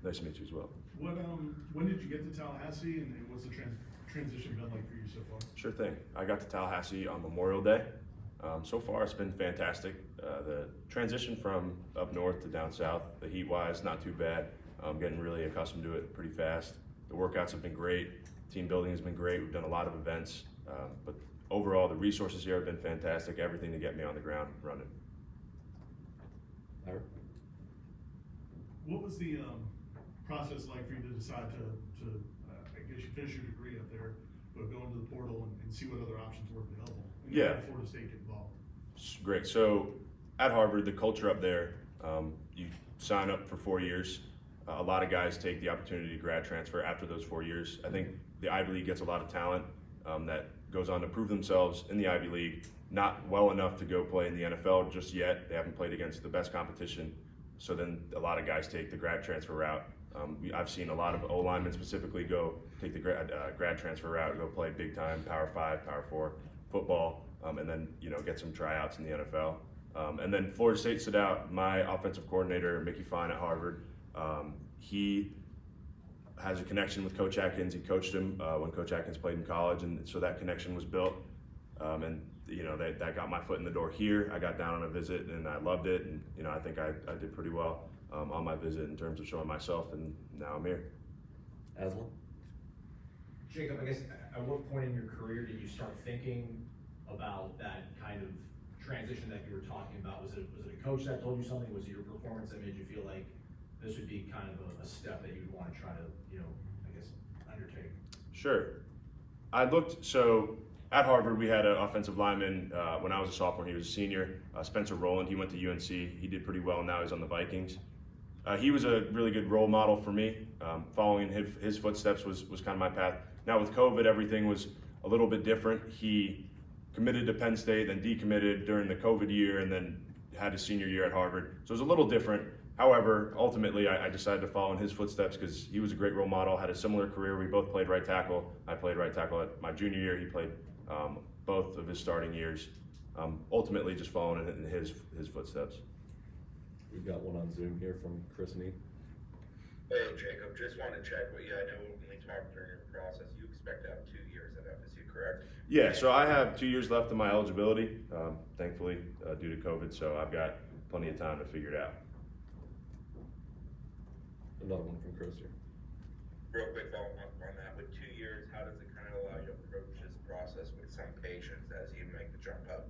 Nice to meet you as well. When did you get to Tallahassee, and what's the transition been like for you so far? Sure thing. I got to Tallahassee on Memorial Day. So far, it's been fantastic. The transition from up north to down south, the heat-wise, not too bad. I'm getting really accustomed to it pretty fast. The workouts have been great. Team building has been great. We've done a lot of events. But overall, the resources here have been fantastic. Everything to get me on the ground running. What was the process like for you to decide to I guess you finish your degree up there, but go into the portal and see what other options were available? And Yeah. Florida State get involved. Great. So at Harvard, the culture up there, you sign up for 4 years. A lot of guys take the opportunity to grad transfer after those 4 years. I think the Ivy League gets a lot of talent that goes on to prove themselves in the Ivy League, not well enough to go play in the NFL just yet. They haven't played against the best competition. So then a lot of guys take the grad transfer route. I've seen a lot of O-linemen specifically go take the grad transfer route, go play big time Power 5, Power 4 football, and then get some tryouts in the NFL. And then Florida State stood out. My offensive coordinator, Mickey Fine at Harvard, he has a connection with Coach Atkins. He coached him when Coach Atkins played in college, and so that connection was built. And that got my foot in the door here. I got down on a visit and I loved it, and I think I did pretty well on my visit in terms of showing myself, and now I'm here. Aslan? Jacob, I guess at what point in your career did you start thinking about that kind of transition that you were talking about? Was it a coach that told you something? Was it your performance that made you feel like this would be kind of a step that you'd want to try to, I guess, undertake? Sure. So at Harvard, we had an offensive lineman. When I was a sophomore, he was a senior. Spencer Rowland, he went to UNC. He did pretty well. Now he's on the Vikings. He was a really good role model for me. Following his footsteps was kind of my path. Now with COVID, everything was a little bit different. He committed to Penn State, then decommitted during the COVID year, and then had his senior year at Harvard. So it was a little different. However, ultimately, I decided to follow in his footsteps because he was a great role model, had a similar career. We both played right tackle. I played right tackle at my junior year. He played both of his starting years. Ultimately, just following in his footsteps. We've got one on Zoom here from Chris Neat. Hey, Jacob, just want to check with you. I know when we talked during your process, you expect to have 2 years at FSU, correct? Yeah, so I have 2 years left of my eligibility, thankfully, due to COVID, so I've got plenty of time to figure it out. Another one from Chris here. Real quick follow-up on that. With 2 years, how does it kind of allow you to approach this process with some patience as you make the jump up?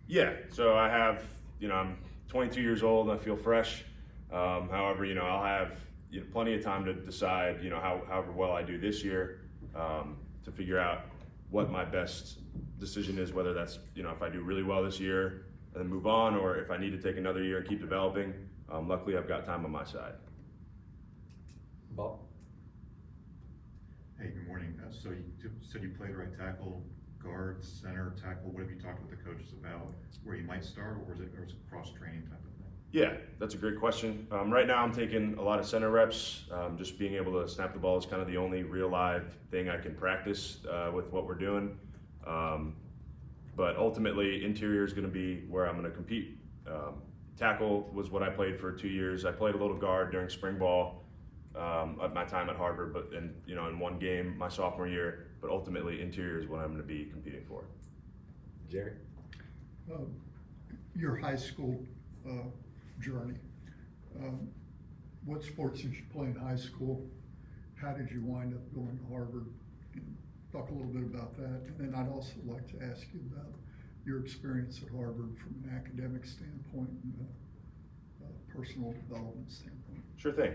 Yeah, so I have, I'm 22 years old and I feel fresh. However, I'll have plenty of time to decide, however well I do this year, to figure out what my best decision is, whether that's, if I do really well this year and then move on, or if I need to take another year and keep developing. Luckily, I've got time on my side. Bob? Hey, good morning. So you said you played right tackle, guard, center, tackle. What have you talked with the coaches about? Where you might start, or is it cross-training type of thing? Yeah, that's a great question. Right now I'm taking a lot of center reps. Just being able to snap the ball is kind of the only real live thing I can practice with what we're doing. But ultimately, interior is going to be where I'm going to compete. Tackle was what I played for 2 years. I played a little guard during spring ball at my time at Harvard, but in one game my sophomore year. But ultimately, interior is what I'm going to be competing for. Jerry? Your high school journey. What sports did you play in high school? How did you wind up going to Harvard? And talk a little bit about that. And then I'd also like to ask you about your experience at Harvard from an academic standpoint and a personal development standpoint. Sure thing.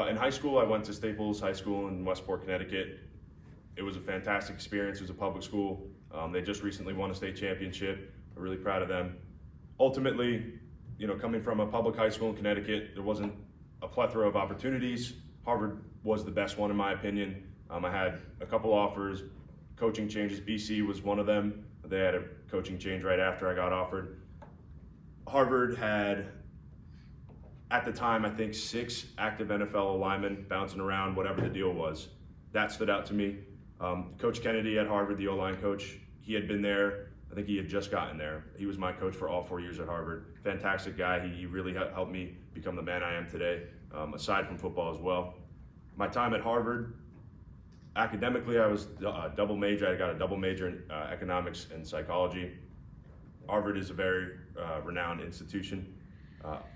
In high school, I went to Staples High School in Westport, Connecticut. It was a fantastic experience. It was a public school. They just recently won a state championship. I'm really proud of them. Ultimately, coming from a public high school in Connecticut, there wasn't a plethora of opportunities. Harvard was the best one in my opinion. I had a couple offers, coaching changes. BC was one of them. They had a coaching change right after I got offered. Harvard had, at the time, I think 6 active NFL linemen bouncing around, whatever the deal was. That stood out to me. Coach Kennedy at Harvard, the O-line coach, he had been there I think he had just gotten there. He was my coach for all 4 years at Harvard. Fantastic guy. He really helped me become the man I am today, aside from football as well. My time at Harvard, academically, I was a double major. I got a double major in economics and psychology. Harvard is a very renowned institution.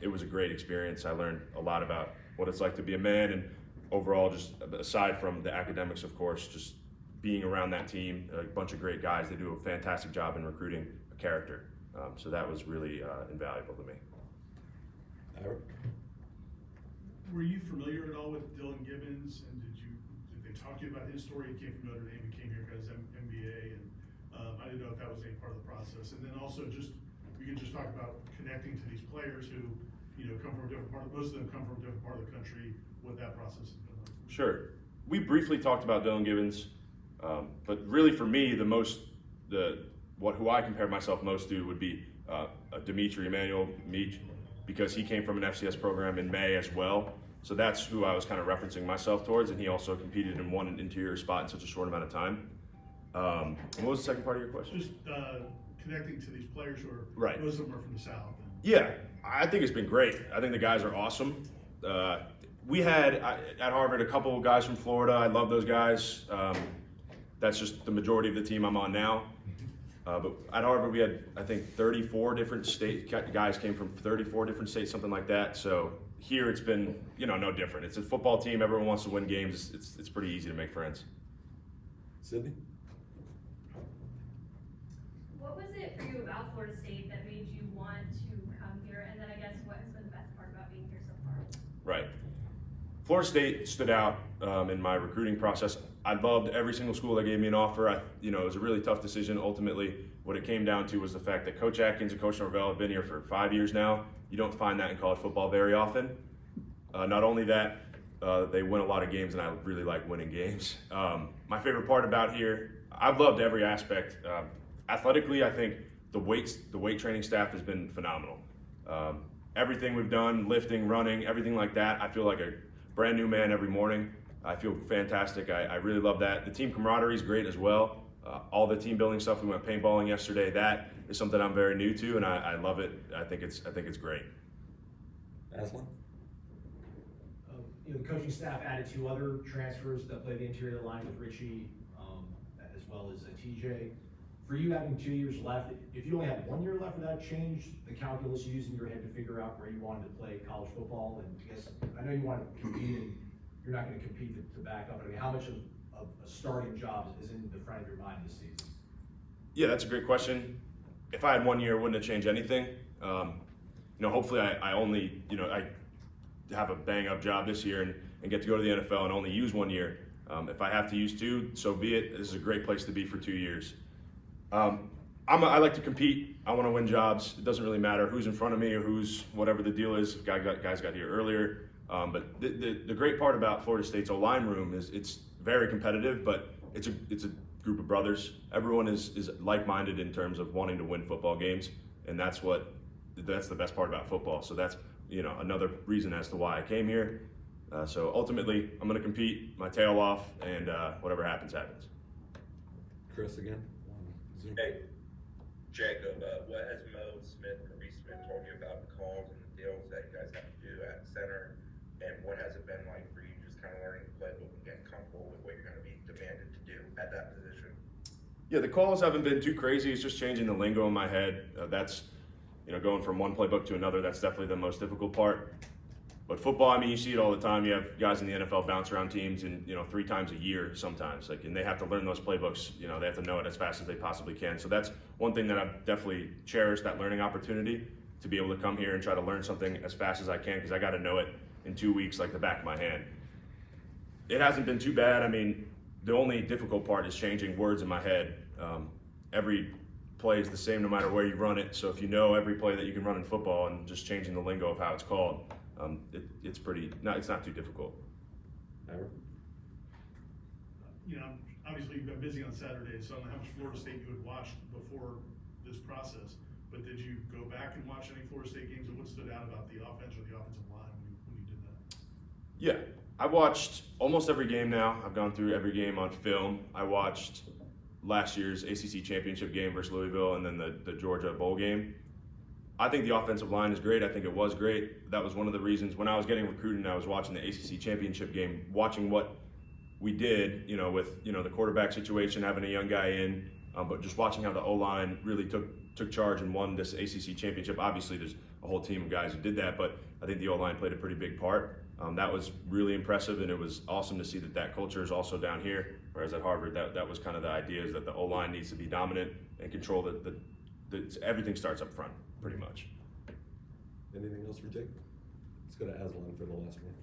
It was a great experience. I learned a lot about what it's like to be a man, and overall, just aside from the academics, of course, just being around that team, a bunch of great guys. They do a fantastic job in recruiting a character. So that was really invaluable to me. Were you familiar at all with Dylan Gibbons, and did they talk to you about his story? He came from Notre Dame, he came here, got his MBA, and I didn't know if that was any part of the process. And then also we could just talk about connecting to these players who, come from a different part, most of them come from a different part of the country, what that process has been like. Sure. We briefly talked about Dylan Gibbons, but really for me, who I compare myself most to would be Dimitri Emmanuel Meach, because he came from an FCS program in May as well. So that's who I was kind of referencing myself towards, and he also competed and won an interior spot in such a short amount of time. And what was the second part of your question? Just connecting to these players who are, Right. most of them are from the South. Yeah, I think it's been great. I think the guys are awesome. We had at Harvard a couple of guys from Florida. I love those guys. That's just the majority of the team I'm on now. But at Harvard, we had, I think, 34 different guys came from 34 different states, something like that. So here it's been, no different. It's a football team. Everyone wants to win games. It's pretty easy to make friends. Sydney? What was it for you about Florida State that made you want to come here? And then I guess what has been the best part about being here so far? Right. Florida State stood out in my recruiting process. I loved every single school that gave me an offer. It was a really tough decision. Ultimately, what it came down to was the fact that Coach Atkins and Coach Norvell have been here for 5 years now. You don't find that in college football very often. Not only that, they win a lot of games, and I really like winning games. My favorite part about here, I've loved every aspect. Athletically, I think the weight training staff has been phenomenal. Everything we've done, lifting, running, everything like that, I feel like a brand new man every morning. I feel fantastic. I really love that. The team camaraderie is great as well. All the team building stuff. We went paintballing yesterday. That is something I'm very new to, and I love it. I think it's great. Aslan? The coaching staff added 2 other transfers that play the interior line with Richie, as well as TJ. For you having 2 years left, if you only had 1 year left, would that change the calculus you used in your head to figure out where you wanted to play college football? And I guess, I know you want to compete, and you're not going to compete to back up. I mean, how much of a starting job is in the front of your mind this season? Yeah, that's a great question. If I had 1 year, it wouldn't have changed anything. Hopefully I only, I have a bang up job this year and get to go to the NFL and only use 1 year. If I have to use 2, so be it. This is a great place to be for 2 years. I like to compete. I want to win jobs. It doesn't really matter who's in front of me or whatever the deal is. If guys got here earlier. But the great part about Florida State's O-line room is it's very competitive, but it's a group of brothers. Everyone is like-minded in terms of wanting to win football games, and that's the best part about football. So that's another reason as to why I came here. So ultimately, I'm going to compete my tail off, and whatever happens, happens. Chris again? Hey, Jacob, what has Mo Smith or Reese Smith told you about the calls and the deals that you guys have to do at center, and what has it been like for you just kind of learning the playbook and getting comfortable with what you're going to be demanded to do at that position? Yeah, the calls haven't been too crazy. It's just changing the lingo in my head. That's going from one playbook to another. That's definitely the most difficult part. But football, you see it all the time. You have guys in the NFL bounce around teams and 3 times a year sometimes. And they have to learn those playbooks. They have to know it as fast as they possibly can. So that's one thing that I've definitely cherished, that learning opportunity, to be able to come here and try to learn something as fast as I can, because I got to know it in 2 weeks like the back of my hand. It hasn't been too bad. The only difficult part is changing words in my head. Every play is the same no matter where you run it. So if you know every play that you can run in football and just changing the lingo of how it's called, it's not too difficult. Obviously you've been busy on Saturdays, so I don't know how much Florida State you had watched before this process, but did you go back and watch any Florida State games, and what stood out about the offense or the offensive line when you did that? Yeah, I watched almost every game now. I've gone through every game on film. I watched last year's ACC championship game versus Louisville and then the Georgia bowl game. I think the offensive line is great. I think it was great. That was one of the reasons when I was getting recruited and I was watching the ACC championship game, watching what we did, with, the quarterback situation, having a young guy in, but just watching how the O-line really took charge and won this ACC championship. Obviously, there's a whole team of guys who did that, but I think the O-line played a pretty big part. That was really impressive, and it was awesome to see that culture is also down here, whereas at Harvard, that was kind of the idea, is that the O-line needs to be dominant and control everything starts up front, pretty much. Anything else for Jake? Let's go to Aslan for the last one.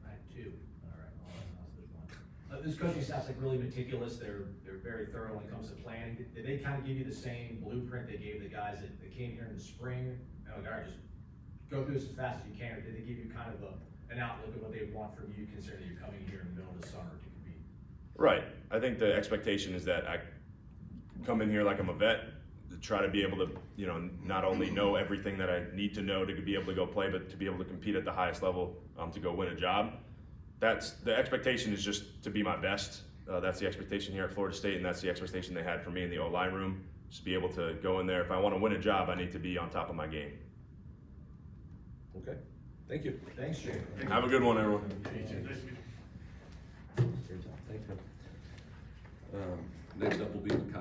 I have two. All right, I'll ask this one. This coaching staff's like really meticulous. They're very thorough when it comes to planning. Did they kind of give you the same blueprint they gave the guys that came here in the spring? Like, all right, just go through this as fast as you can, or did they give you kind of an outlook of what they want from you, considering you're coming here in the middle of the summer to compete? Right. I think the expectation is that I come in here like I'm a vet, to try to be able to, not only know everything that I need to know to be able to go play, but to be able to compete at the highest level to go win a job. That's the expectation, is just to be my best. That's the expectation here at Florida State, and that's the expectation they had for me in the O-line room. Just be able to go in there. If I want to win a job, I need to be on top of my game. Okay, thank you. Thanks, Jake. Have a good one, everyone. Nice to meet you. Great job, thanks, man. Next up will be Kyle.